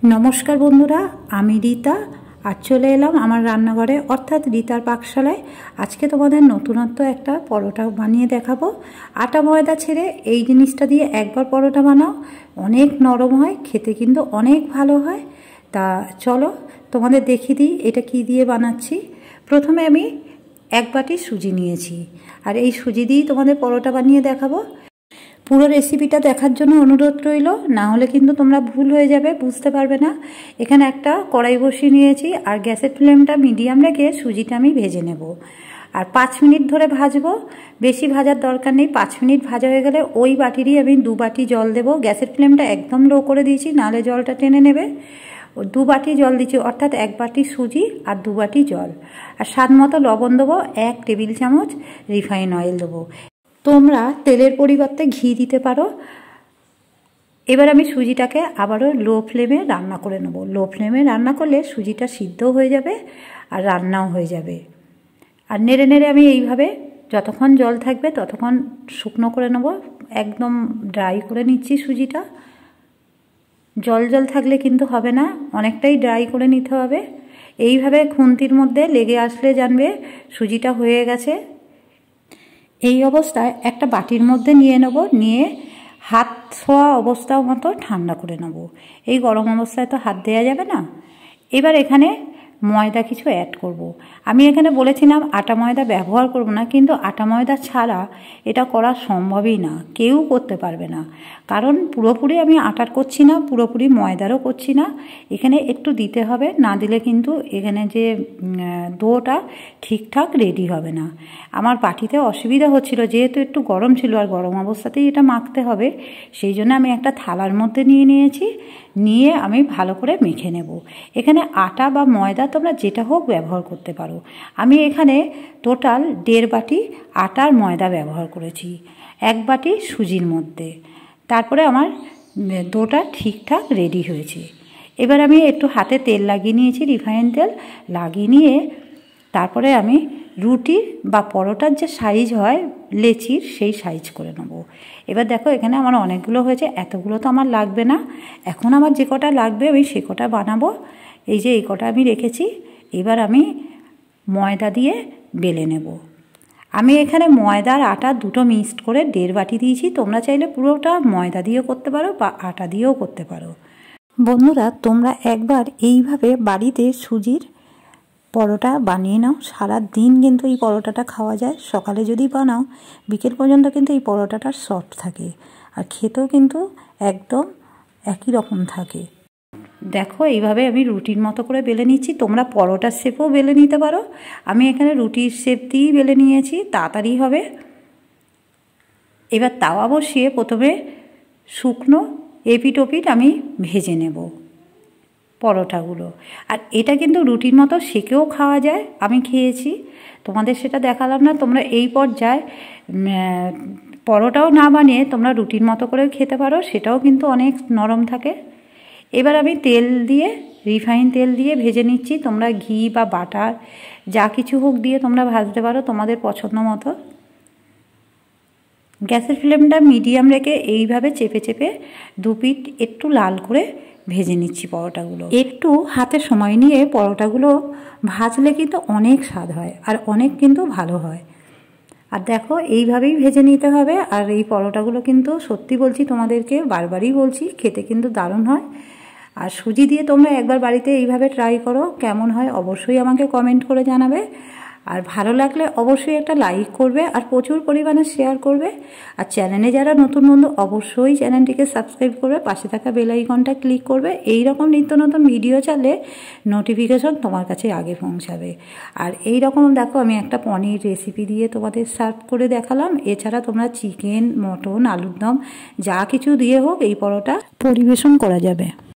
নমস্কার বন্ধুরা, আমি রীতা আর চলে এলাম আমার রান্নাঘরে অর্থাৎ রীতার পাকশালায়। আজকে তোমাদের নতুনত্ব একটা পরোটা বানিয়ে দেখাবো। আটা ময়দা ছেড়ে এই জিনিসটা দিয়ে একবার পরোটা বানাও, অনেক নরম হয়, খেতে কিন্তু অনেক ভালো হয়। তা চলো তোমাদের দেখিয়ে দিই এটা কি দিয়ে বানাচ্ছি। প্রথমে আমি এক বাটি সুজি নিয়েছি আর এই সুজি দিয়েই তোমাদের পরোটা বানিয়ে দেখাবো। পুরো রেসিপিটা দেখার জন্য অনুরোধ রইল, না হলে কিন্তু তোমরা ভুল হয়ে যাবে, বুঝতে পারবে না। এখানে একটা কড়াই বসিয়ে নিয়েছি আর গ্যাসের ফ্লেমটা মিডিয়াম রেখে সুজিটা আমি ভেজে নেব আর 5 মিনিট ধরে ভাজবো। বেশি ভাজার দরকার নেই, 5 মিনিট ভাজা হয়ে গেলে ওই বাটিরই আমি 2 বাটি জল দেবো। গ্যাসের ফ্লেমটা একদম লো করে দিয়েছি, নাহলে জলটা টেনে নেবে। 2 বাটি জল দিচ্ছি, অর্থাৎ 1 বাটি সুজি আর 2 বাটি জল। আর স্বাদ মতো লবণ দেবো, 1 টেবিল চামচ রিফাইন অয়েল দেবো। তোমরা তেলের পরিবর্তে ঘি দিতে পারো। এবার আমি সুজিটাকে আবারও লো ফ্লেমে রান্না করে নেব। লো ফ্লেমে রান্না করলে সুজিটা সিদ্ধ হয়ে যাবে আর রান্নাও হয়ে যাবে। আর নেড়ে নেড়ে আমি এইভাবে যতক্ষণ জল থাকবে ততক্ষণ শুকনো করে নেব। একদম ড্রাই করে নিচ্ছি সুজিটা। জল জল থাকলে কিন্তু হবে না, অনেকটাই ড্রাই করে নিতে হবে। এইভাবে খুন্তির মধ্যে লেগে আসলে জানবে সুজিটা হয়ে গেছে। এই অবস্থায় একটা বাটির মধ্যে নিয়ে নেব, নিয়ে হাত ছোঁয়া অবস্থা মতো ঠান্ডা করে নেব। এই গরম অবস্থায় তো হাত দেওয়া যাবে না। এবার এখানে ময়দা কিছু অ্যাড করব। আমি এখানে বলেছিলাম আটা ময়দা ব্যবহার করব না, কিন্তু আটা ময়দা ছাড়া এটা করা সম্ভবই না, কেউ করতে পারবে না। কারণ পুরোপুরি আমি আটার করছি না, পুরোপুরি ময়দারও করছি না। এখানে একটু দিতে হবে, না দিলে কিন্তু এখানে যে ডোটা ঠিকঠাক রেডি হবে না। আমার বাটিতে অসুবিধা হচ্ছিল, যেহেতু একটু গরম ছিল আর গরম অবস্থাতেই এটা মাখতে হবে, সেই জন্য আমি একটা থালার মধ্যে নিয়ে নিয়েছি। নিয়ে আমি ভালো করে মেখে নেব। এখানে আটা বা ময়দা তোমরা যেটা হোক ব্যবহার করতে পারো। আমি এখানে টোটাল 1.5 বাটি আটার ময়দা ব্যবহার করেছি 1 বাটি সুজির মধ্যে। তারপরে আমার ডোটা ঠিকঠাক রেডি হয়েছে। এবার আমি একটু হাতে তেল লাগিয়ে নিয়েছি, রিফাইন তেল লাগিয়ে নিয়ে তারপরে আমি রুটি বা পরোটার যে সাইজ হয় লেচির, সেই সাইজ করে নেব। এবার দেখো এখানে আমার অনেকগুলো হয়েছে, এতগুলো তো আমার লাগবে না। এখন আমার যে কটা লাগবে আমি সে কটা বানাবো। এই যে এই কটা আমি রেখেছি। এবার আমি ময়দা দিয়ে বেলে নেব। আমি এখানে ময়দা আর আটা দুটো মিক্সড করে 1.5 বাটি দিয়েছি। তোমরা চাইলে পুরোটা ময়দা দিয়েও করতে পারো বা আটা দিয়েও করতে পারো। বন্ধুরা, তোমরা একবার এইভাবে বাড়িতে সুজির পরোটা বানিয়ে নাও। সারা দিন কিন্তু এই পরোটাটা খাওয়া যায়। সকালে যদি বানাও বিকেল পর্যন্ত কিন্তু এই পরোটাটা সফট থাকে আর খেতেও কিন্তু একদম একই রকম থাকে। দেখো এইভাবে আমি রুটির মতো করে বেলে নিচ্ছি। তোমরা পরোটার শেপও বেলে নিতে পারো। আমি এখানে রুটির শেপ দিয়েই বেলে নিয়েছি, তাড়াতাড়ি হবে। এবার তাওয়া বসিয়ে প্রথমে শুকনো এপিট ওপিট আমি ভেজে নেব পরোটাগুলো। আর এটা কিন্তু রুটির মতো সেকেও খাওয়া যায়, আমি খেয়েছি, তোমাদের সেটা দেখালাম না। তোমরা এই পর্যায়ে পরোটাও না বানিয়ে তোমরা রুটির মতো করেও খেতে পারো, সেটাও কিন্তু অনেক নরম থাকে। এবার আমি তেল দিয়ে, রিফাইন তেল দিয়ে ভেজে নিচ্ছি। তোমরা ঘি বা বাটার যা কিছু হোক দিয়ে তোমরা ভাজতে পারো তোমাদের পছন্দ মতো। গ্যাসের ফ্লেমটা মিডিয়াম রেখে এইভাবে চেপে চেপে 2 পিঠ একটু লাল করে ভেজে নিচ্ছি পরোটাগুলো। একটু হাতে সময় নিয়ে পরোটাগুলো ভাজলে কিন্তু অনেক স্বাদ হয় আর অনেক কিন্তু ভালো হয়। আর দেখো এইভাবেই ভেজে নিতে হবে। আর এই পরোটাগুলো কিন্তু সত্যি বলছি তোমাদেরকে, বারবারই বলছি, খেতে কিন্তু দারুণ হয়। আর সুজি দিয়ে তোমরা একবার বাড়িতে এইভাবে ট্রাই করো, কেমন হয় অবশ্যই আমাকে কমেন্ট করে জানাবে। আর ভালো লাগলে অবশ্যই একটা লাইক করবে আর প্রচুর পরিমাণে শেয়ার করবে। আর চ্যানেলে যারা নতুন বন্ধু অবশ্যই চ্যানেলটিকে সাবস্ক্রাইব করবে, পাশে থাকা বেল আইকনটা ক্লিক করবে। এই রকম নিত্য নতুন ভিডিও চাইলে নোটিফিকেশন তোমার কাছে আগে পৌঁছাবে। আর এই রকম দেখো আমি একটা পনির রেসিপি দিয়ে তোমাদের সার্ভ করে দেখালাম। এছাড়া তোমরা চিকেন, মটন, আলুর দম যা কিছু দিয়ে হোক এই পরোটা পরিবেশন করা যাবে।